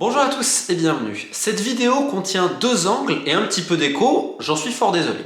Bonjour à tous et bienvenue. Cette vidéo contient deux angles et un petit peu d'écho, j'en suis fort désolé.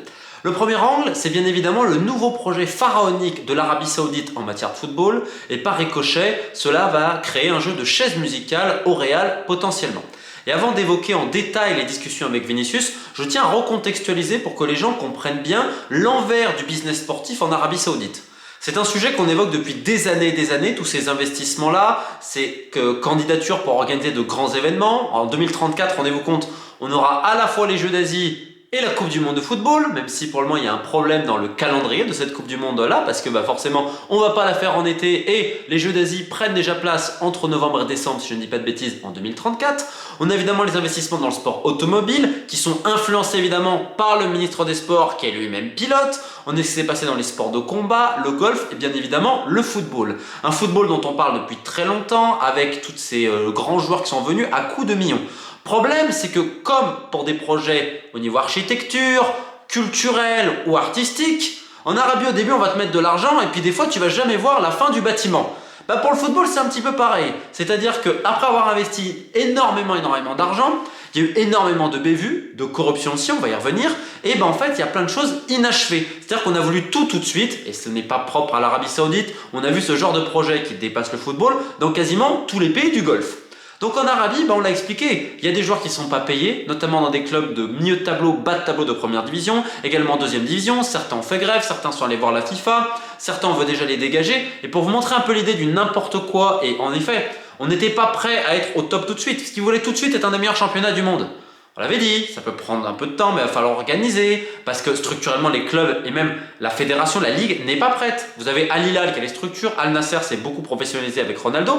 Le premier angle, c'est bien évidemment le nouveau projet pharaonique de l'Arabie Saoudite en matière de football, et par ricochet, cela va créer un jeu de chaises musicales au Real potentiellement. Et avant d'évoquer en détail les discussions avec Vinicius, je tiens à recontextualiser pour que les gens comprennent bien l'envers du business sportif en Arabie Saoudite. C'est un sujet qu'on évoque depuis des années, tous ces investissements-là, ces candidatures pour organiser de grands événements. En 2034, rendez-vous compte, on aura à la fois les Jeux d'Asie et la Coupe du Monde de football, même si pour le moment il y a un problème dans le calendrier de cette Coupe du Monde là, parce que forcément on va pas la faire en été et les Jeux d'Asie prennent déjà place entre novembre et décembre, si je ne dis pas de bêtises, en 2034. On a évidemment les investissements dans le sport automobile, qui sont influencés évidemment par le ministre des Sports, qui est lui-même pilote. On est ce qui s'est passé dans les sports de combat, le golf et bien évidemment le football. Un football dont on parle depuis très longtemps, avec tous ces grands joueurs qui sont venus à coups de millions. Problème, c'est que comme pour des projets au niveau architecture, culturel ou artistique, en Arabie au début on va te mettre de l'argent et puis des fois tu vas jamais voir la fin du bâtiment. Pour le football c'est un petit peu pareil, c'est-à-dire qu'après avoir investi énormément d'argent, il y a eu énormément de bévues, de corruption aussi, on va y revenir, et en fait il y a plein de choses inachevées. C'est-à-dire qu'on a voulu tout de suite, et ce n'est pas propre à l'Arabie Saoudite, on a vu ce genre de projet qui dépasse le football dans quasiment tous les pays du Golfe. Donc en Arabie, on l'a expliqué, il y a des joueurs qui ne sont pas payés, notamment dans des clubs de milieu de tableau, bas de tableau de première division, également deuxième division, certains ont fait grève, certains sont allés voir la FIFA, certains on veut déjà les dégager, et pour vous montrer un peu l'idée du n'importe quoi, et en effet, on n'était pas prêt à être au top tout de suite, ce qu'ils voulaient tout de suite est un des meilleurs championnats du monde. On l'avait dit, ça peut prendre un peu de temps, mais il va falloir organiser, parce que structurellement les clubs et même la fédération, la ligue n'est pas prête. Vous avez Al Hilal qui a les structures, Al Nasser s'est beaucoup professionnalisé avec Ronaldo,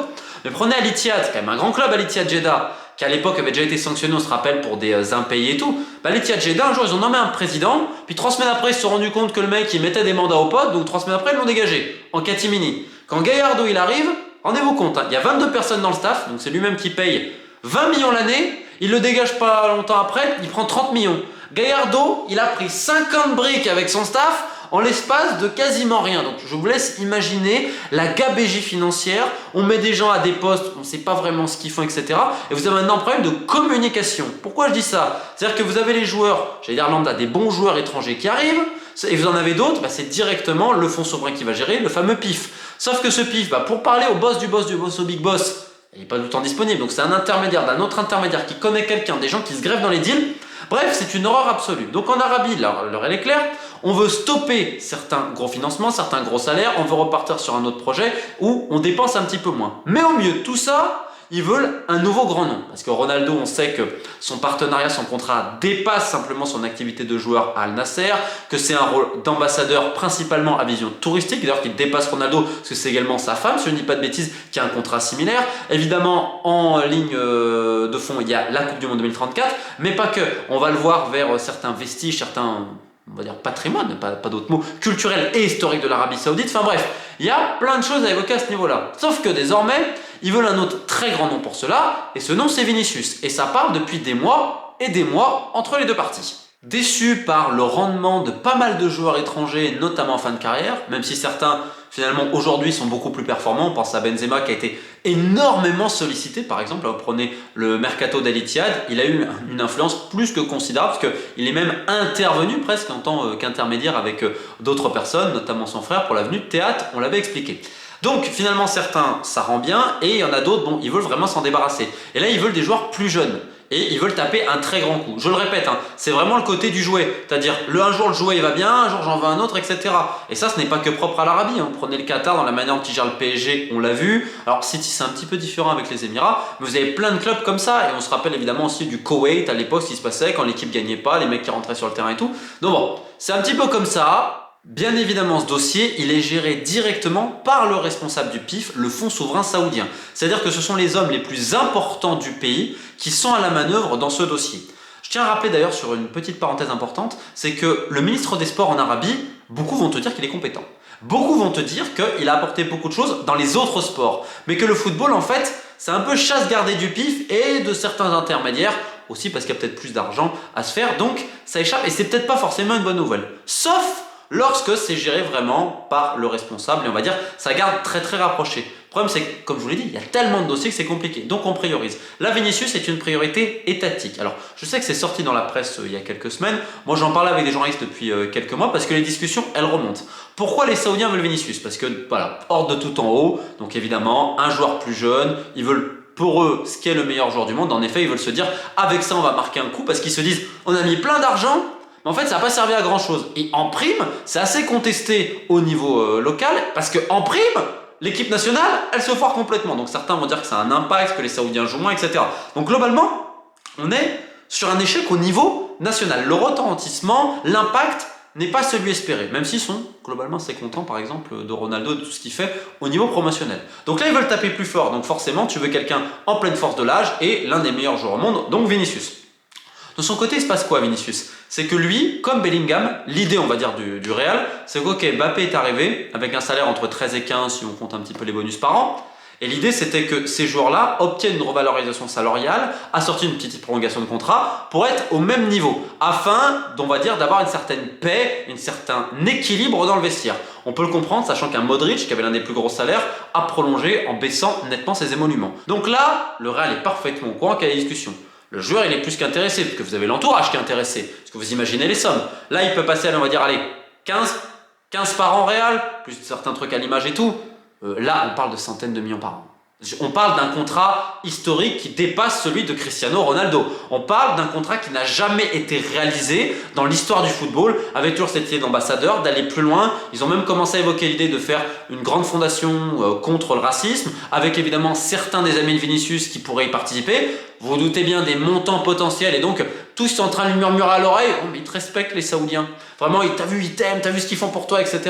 mais prenez Al Ittihad, quand même un grand club Al Ittihad Jeddah, qui à l'époque avait déjà été sanctionné, on se rappelle, pour des impayés et tout. Al Ittihad Jeddah, un jour ils ont nommé un président, puis 3 semaines après ils se sont rendus compte que le mec il mettait des mandats aux potes, donc 3 semaines après ils l'ont dégagé, en catimini. Quand Gallardo il arrive, rendez-vous compte, il y a 22 personnes dans le staff, donc c'est lui-même qui paye 20 millions l'année, il le dégage pas longtemps après, il prend 30 millions. Gallardo, il a pris 50 briques avec son staff en l'espace de quasiment rien. Donc je vous laisse imaginer la gabegie financière. On met des gens à des postes, on ne sait pas vraiment ce qu'ils font, etc. Et vous avez maintenant un problème de communication. Pourquoi je dis ça? C'est-à-dire que vous avez les joueurs, j'allais dire lambda, des bons joueurs étrangers qui arrivent, et vous en avez d'autres, c'est directement le fonds souverain qui va gérer, le fameux PIF. Sauf que ce PIF, pour parler au boss, au big boss, il n'est pas tout le temps disponible, donc c'est un intermédiaire d'un autre intermédiaire qui connaît quelqu'un, des gens qui se greffent dans les deals. Bref, c'est une horreur absolue. Donc en Arabie, l'heure elle est claire, on veut stopper certains gros financements, certains gros salaires, on veut repartir sur un autre projet où on dépense un petit peu moins. Mais au mieux de tout ça, ils veulent un nouveau grand nom. Parce que Ronaldo, on sait que son partenariat, son contrat dépasse simplement son activité de joueur à Al Nasser, que c'est un rôle d'ambassadeur principalement à vision touristique, d'ailleurs qu'il dépasse Ronaldo, parce que c'est également sa femme, si je ne dis pas de bêtises, qui a un contrat similaire. Évidemment, en ligne de fond, il y a la Coupe du Monde 2034, mais pas que. On va le voir vers certains vestiges, certains, on va dire patrimoine, pas d'autres mots, culturel et historique de l'Arabie Saoudite. Enfin bref, il y a plein de choses à évoquer à ce niveau-là. Sauf que désormais, ils veulent un autre très grand nom pour cela, et ce nom c'est Vinicius. Et ça part depuis des mois et des mois entre les deux parties. Déçus par le rendement de pas mal de joueurs étrangers, notamment en fin de carrière, même si certains finalement aujourd'hui sont beaucoup plus performants, on pense à Benzema qui a été énormément sollicité, par exemple, vous prenez le mercato d'Al Ittihad, il a eu une influence plus que considérable, parce qu'il est même intervenu presque en tant qu'intermédiaire avec d'autres personnes, notamment son frère, pour la venue de Théâtre, on l'avait expliqué. Donc finalement certains ça rend bien et il y en a d'autres, ils veulent vraiment s'en débarrasser. Et là ils veulent des joueurs plus jeunes et ils veulent taper un très grand coup. Je le répète, c'est vraiment le côté du jouet. C'est-à-dire un jour le jouet il va bien, un jour j'en veux un autre, etc. Et ça ce n'est pas que propre à l'Arabie. Vous prenez le Qatar dans la manière dont ils gèrent le PSG, on l'a vu. Alors City c'est un petit peu différent avec les Émirats, mais vous avez plein de clubs comme ça. Et on se rappelle évidemment aussi du Koweït à l'époque, ce qui se passait quand l'équipe gagnait pas, les mecs qui rentraient sur le terrain et tout. Donc bon, c'est un petit peu comme ça. Bien évidemment, ce dossier, il est géré directement par le responsable du PIF, le fonds souverain saoudien. C'est-à-dire que ce sont les hommes les plus importants du pays qui sont à la manœuvre dans ce dossier. Je tiens à rappeler d'ailleurs sur une petite parenthèse importante, c'est que le ministre des Sports en Arabie, beaucoup vont te dire qu'il est compétent. Beaucoup vont te dire qu'il a apporté beaucoup de choses dans les autres sports. Mais que le football, en fait, c'est un peu chasse gardée du PIF et de certains intermédiaires, aussi parce qu'il y a peut-être plus d'argent à se faire, donc ça échappe et c'est peut-être pas forcément une bonne nouvelle. Sauf lorsque c'est géré vraiment par le responsable et on va dire ça garde très très rapproché. problème, c'est que, comme je vous l'ai dit, il y a tellement de dossiers que c'est compliqué. Donc on priorise. Là, Vinicius est une priorité étatique. Alors, je sais que c'est sorti dans la presse il y a quelques semaines. Moi, j'en parlais avec des journalistes depuis quelques mois parce que les discussions, elles remontent. Pourquoi les Saoudiens veulent Vinicius? Parce que, voilà, hors de tout en haut. Donc évidemment, un joueur plus jeune, ils veulent pour eux ce qui est le meilleur joueur du monde. En effet, ils veulent se dire, avec ça, on va marquer un coup parce qu'ils se disent, on a mis plein d'argent. Mais en fait, ça n'a pas servi à grand chose. Et en prime, c'est assez contesté au niveau local parce qu'en prime, l'équipe nationale, elle se foire complètement. Donc certains vont dire que ça a un impact, que les Saoudiens jouent moins, etc. Donc globalement, on est sur un échec au niveau national. Le retentissement, l'impact n'est pas celui espéré, même s'ils sont globalement assez contents par exemple de Ronaldo et de tout ce qu'il fait au niveau promotionnel. Donc là, ils veulent taper plus fort. Donc forcément, tu veux quelqu'un en pleine force de l'âge et l'un des meilleurs joueurs au monde, donc Vinicius. De son côté, il se passe quoi Vinicius? C'est que lui, comme Bellingham, l'idée on va dire du Real, c'est que ok, Mbappé est arrivé avec un salaire entre 13 et 15 si on compte un petit peu les bonus par an. Et l'idée c'était que ces joueurs-là obtiennent une revalorisation salariale, assortie d'une petite prolongation de contrat pour être au même niveau, afin, on va dire, d'avoir une certaine paix, un certain équilibre dans le vestiaire. On peut le comprendre, sachant qu'un Modric, qui avait l'un des plus gros salaires, a prolongé en baissant nettement ses émoluments. Donc là, le Real est parfaitement au courant qu'il y a des discussions. Le joueur, il est plus qu'intéressé, parce que vous avez l'entourage qui est intéressé, parce que vous imaginez les sommes. Là, il peut passer, on va dire, allez, 15 par an réel, plus certains trucs à l'image et tout. Là, on parle de centaines de millions par an. On parle d'un contrat historique qui dépasse celui de Cristiano Ronaldo. On parle d'un contrat qui n'a jamais été réalisé dans l'histoire du football, avec toujours cette idée d'ambassadeur, d'aller plus loin. Ils ont même commencé à évoquer l'idée de faire une grande fondation contre le racisme, avec évidemment certains des amis de Vinicius qui pourraient y participer. Vous vous doutez bien des montants potentiels et donc tous sont en train de lui murmurer à l'oreille « Oh mais ils te respectent les Saoudiens, vraiment t'as vu, ils t'aiment, t'as vu ce qu'ils font pour toi, etc. »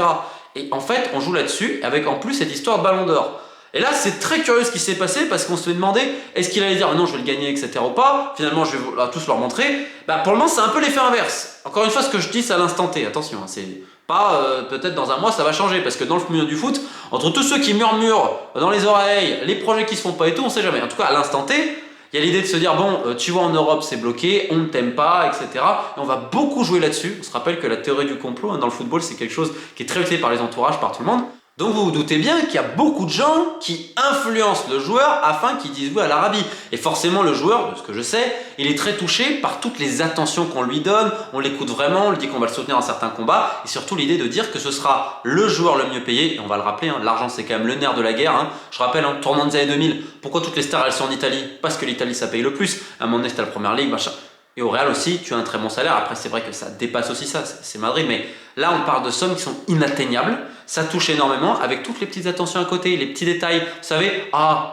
Et en fait, on joue là-dessus avec en plus cette histoire de Ballon d'Or. Et là, c'est très curieux ce qui s'est passé parce qu'on se fait demander est-ce qu'il allait dire non, je vais le gagner, etc. ou pas. Finalement, je vais tous leur montrer. Pour le moment, c'est un peu l'effet inverse. Encore une fois, ce que je dis, c'est à l'instant T. Attention, c'est pas peut-être dans un mois, ça va changer parce que dans le milieu du foot, entre tous ceux qui murmurent dans les oreilles, les projets qui se font pas et tout, on sait jamais. En tout cas, à l'instant T, il y a l'idée de se dire bon, tu vois, en Europe, c'est bloqué, on ne t'aime pas, etc. Et on va beaucoup jouer là-dessus. On se rappelle que la théorie du complot dans le football, c'est quelque chose qui est très utilisé par les entourages, par tout le monde. Donc vous vous doutez bien qu'il y a beaucoup de gens qui influencent le joueur afin qu'il dise oui à l'Arabie. Et forcément le joueur, de ce que je sais, il est très touché par toutes les attentions qu'on lui donne, on l'écoute vraiment, on lui dit qu'on va le soutenir dans certains combats, et surtout l'idée de dire que ce sera le joueur le mieux payé, et on va le rappeler, l'argent c'est quand même le nerf de la guerre. Je rappelle, tournant des années 2000, pourquoi toutes les stars elles sont en Italie? Parce que l'Italie ça paye le plus, à un moment donné c'était la première ligue, machin. Et au Real aussi, tu as un très bon salaire. Après, c'est vrai que ça dépasse aussi ça, c'est Madrid. Mais là, on parle de sommes qui sont inatteignables. Ça touche énormément avec toutes les petites attentions à côté, les petits détails. Vous savez,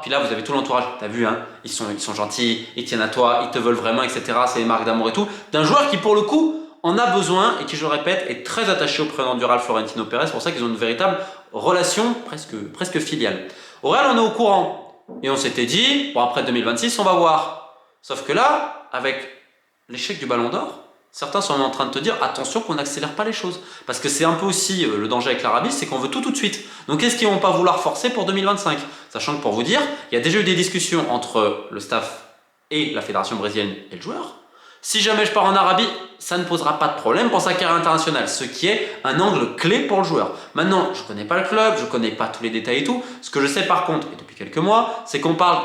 puis là, vous avez tout l'entourage. T'as vu, ils sont gentils, ils tiennent à toi, ils te veulent vraiment, etc. C'est des marques d'amour et tout. D'un joueur qui, pour le coup, en a besoin et qui, je le répète, est très attaché au président du Real, Florentino Pérez. C'est pour ça qu'ils ont une véritable relation presque filiale. Au Real, on est au courant. Et on s'était dit, bon, après 2026, on va voir. Sauf que là, avec l'échec du Ballon d'Or, certains sont en train de te dire attention qu'on n'accélère pas les choses. Parce que c'est un peu aussi le danger avec l'Arabie, c'est qu'on veut tout de suite. Donc est-ce qu'ils ne vont pas vouloir forcer pour 2025? Sachant que pour vous dire, il y a déjà eu des discussions entre le staff et la fédération brésilienne et le joueur. Si jamais je pars en Arabie, ça ne posera pas de problème pour sa carrière internationale, ce qui est un angle clé pour le joueur. Maintenant, je ne connais pas le club, je ne connais pas tous les détails et tout. Ce que je sais par contre, et depuis quelques mois, c'est qu'on parle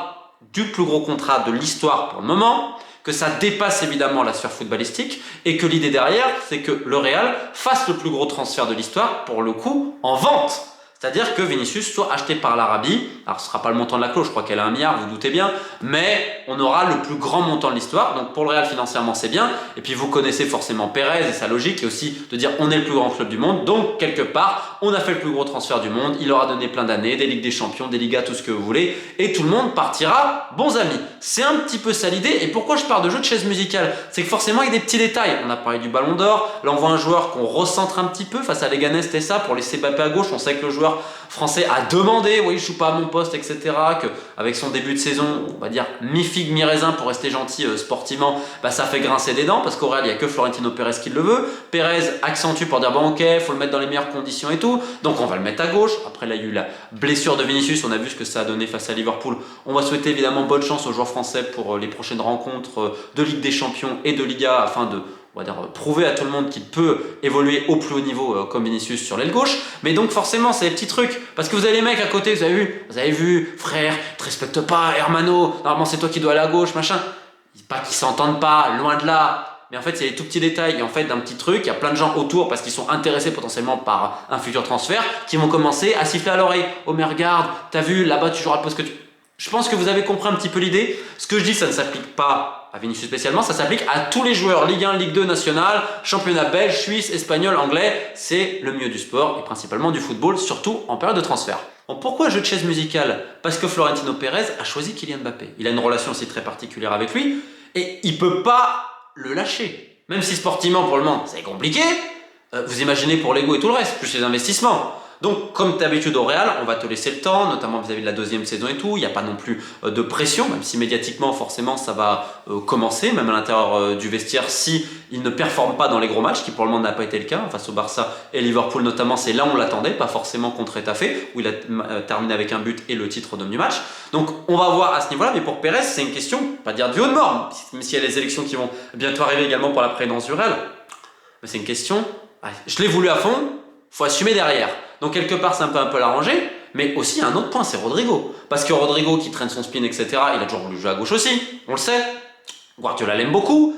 du plus gros contrat de l'histoire pour le moment, que ça dépasse évidemment la sphère footballistique et que l'idée derrière, c'est que le Real fasse le plus gros transfert de l'histoire, pour le coup, en vente. C'est-à-dire que Vinicius soit acheté par l'Arabie. Alors ce ne sera pas le montant de la clause, je crois qu'elle a 1 milliard, vous, vous doutez bien, mais on aura le plus grand montant de l'histoire. Donc pour le Real financièrement c'est bien. Et puis vous connaissez forcément Pérez et sa logique est aussi de dire on est le plus grand club du monde. Donc quelque part, on a fait le plus gros transfert du monde. Il aura donné plein d'années, des Ligues des Champions, des Ligas, tout ce que vous voulez. Et tout le monde partira bons amis. C'est un petit peu ça l'idée. Et pourquoi je parle de jeu de chaise musicale? C'est que forcément il y a des petits détails. On a parlé du Ballon d'Or. Là on voit un joueur qu'on recentre un petit peu face à Leganés, c'était ça pour laisser Mbappé à gauche. On sait que le joueur français a demandé, oui, je joue pas à mon poste, etc. Qu'avec son début de saison, on va dire mi-figue, mi-raisin pour rester gentil sportivement, ça fait grincer des dents parce qu'au Real, il n'y a que Florentino Pérez qui le veut. Pérez accentue pour dire bon, ok, faut le mettre dans les meilleures conditions et tout. Donc on va le mettre à gauche. Après, là, il y a eu la blessure de Vinicius. On a vu ce que ça a donné face à Liverpool. On va souhaiter évidemment bonne chance aux joueurs français pour les prochaines rencontres de Ligue des Champions et de Liga afin de on va dire, prouver à tout le monde qu'il peut évoluer au plus haut niveau comme Vinicius sur l'aile gauche. Mais donc forcément, c'est des petits trucs. Parce que vous avez les mecs à côté, vous avez vu, frère, te respecte pas, Hermano, normalement c'est toi qui dois aller à gauche, machin. Pas qu'ils s'entendent pas, loin de là. Mais en fait, c'est des tout petits détails. Et en fait, d'un petit truc, il y a plein de gens autour parce qu'ils sont intéressés potentiellement par un futur transfert qui vont commencer à siffler à l'oreille. Oh, mais regarde, t'as vu, là-bas, tu joueras le poste que tu. Je pense que vous avez compris un petit peu l'idée. Ce que je dis, ça ne s'applique pas à Vinicius spécialement, ça s'applique à tous les joueurs Ligue 1, Ligue 2 nationale, championnat belge, suisse, espagnol, anglais. C'est le mieux du sport et principalement du football, surtout en période de transfert. Bon, pourquoi jeu de chaise musicale? Parce que Florentino Pérez a choisi Kylian Mbappé. Il a une relation aussi très particulière avec lui et il peut pas le lâcher. Même si sportivement pour le moment c'est compliqué, vous imaginez pour l'ego et tout le reste, plus les investissements. Donc comme d'habitude au Real, on va te laisser le temps, notamment vis-à-vis de la deuxième saison et tout, il n'y a pas non plus de pression, même si médiatiquement forcément ça va commencer, même à l'intérieur du vestiaire, si il ne performe pas dans les gros matchs, qui pour le moment n'a pas été le cas, face au Barça et Liverpool notamment, c'est là où on l'attendait, pas forcément contre Retafe, où il a terminé avec un but et le titre d'homme du match. Donc on va voir à ce niveau-là, mais pour Pérez c'est une question, pas dire du haut de mort, même s'il y a les élections qui vont bientôt arriver également pour la présidence du Real, mais c'est une question, je l'ai voulu à fond, faut assumer derrière. Donc quelque part c'est un peu l'arranger, mais aussi un autre point, c'est Rodrigo. Parce que Rodrigo qui traîne son spin, etc., il a toujours voulu jouer à gauche aussi, on le sait. Guardiola l'aime beaucoup.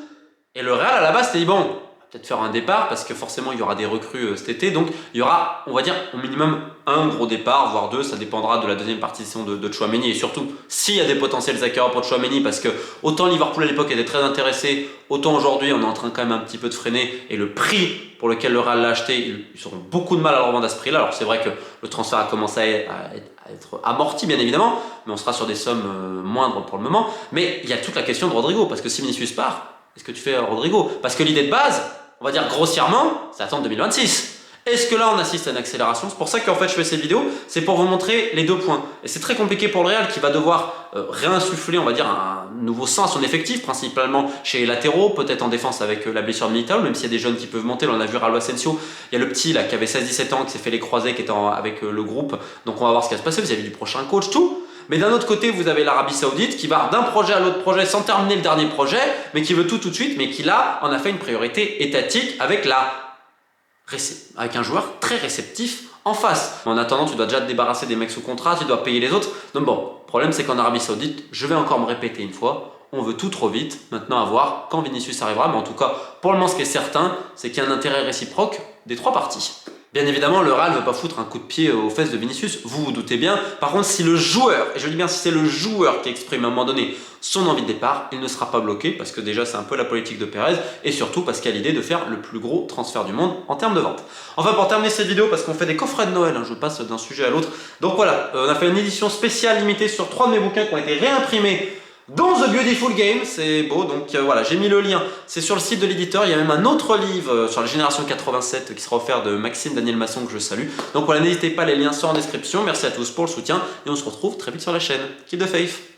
Et le Real à la base s'était dit bon, on va peut-être faire un départ parce que forcément il y aura des recrues cet été. Donc il y aura, on va dire, au minimum un gros départ, voire deux, ça dépendra de la deuxième partition de Tchouaméni. Et surtout, s'il y a des potentiels acquéreurs pour Tchouaméni, parce que autant Liverpool à l'époque était très intéressé, autant aujourd'hui on est en train quand même un petit peu de freiner. Et le prix pour lequel le Real l'a acheté, ils auront beaucoup de mal à le revendre à ce prix-là. Alors c'est vrai que le transfert a commencé à être amorti bien évidemment, mais on sera sur des sommes moindres pour le moment. Mais il y a toute la question de Rodrigo, parce que si Vinicius part, est-ce que tu fais Rodrigo? Parce que l'idée de base, on va dire grossièrement, c'est attendre 2026. Est-ce que là on assiste à une accélération? C'est pour ça qu'en fait je fais cette vidéo, c'est pour vous montrer les deux points. Et c'est très compliqué pour le Real qui va devoir réinsuffler, on va dire, un nouveau sang à son effectif, principalement chez les latéraux, peut-être en défense avec la blessure de Militao, même s'il y a des jeunes qui peuvent monter. Là, on a vu Raúl Asensio, il y a le petit là qui avait 16-17 ans, qui s'est fait les croisés, qui était avec le groupe. Donc on va voir ce qui va se passer vis-à-vis du prochain coach, tout. Mais d'un autre côté, vous avez l'Arabie Saoudite qui va d'un projet à l'autre projet sans terminer le dernier projet, mais qui veut tout de suite, mais qui là en a fait une priorité étatique avec un joueur très réceptif en face. En attendant, tu dois déjà te débarrasser des mecs sous contrat, tu dois payer les autres. Donc bon, le problème c'est qu'en Arabie Saoudite, je vais encore me répéter une fois, on veut tout trop vite. Maintenant à voir quand Vinicius arrivera, mais en tout cas, pour le moment ce qui est certain, c'est qu'il y a un intérêt réciproque des trois parties. Bien évidemment, le Real ne veut pas foutre un coup de pied aux fesses de Vinicius, vous vous doutez bien. Par contre, si le joueur, et je dis bien si c'est le joueur qui exprime à un moment donné son envie de départ, il ne sera pas bloqué parce que déjà c'est un peu la politique de Pérez et surtout parce qu'il y a l'idée de faire le plus gros transfert du monde en termes de vente. Enfin, pour terminer cette vidéo, parce qu'on fait des coffrets de Noël, je passe d'un sujet à l'autre. Donc voilà, on a fait une édition spéciale limitée sur 3 de mes bouquins qui ont été réimprimés dans The Beautiful Game, c'est beau, donc voilà, j'ai mis le lien, c'est sur le site de l'éditeur, il y a même un autre livre sur la génération 87 qui sera offert de Maxime Daniel Masson que je salue. Donc voilà, n'hésitez pas, les liens sont en description, merci à tous pour le soutien et on se retrouve très vite sur la chaîne. Keep the faith!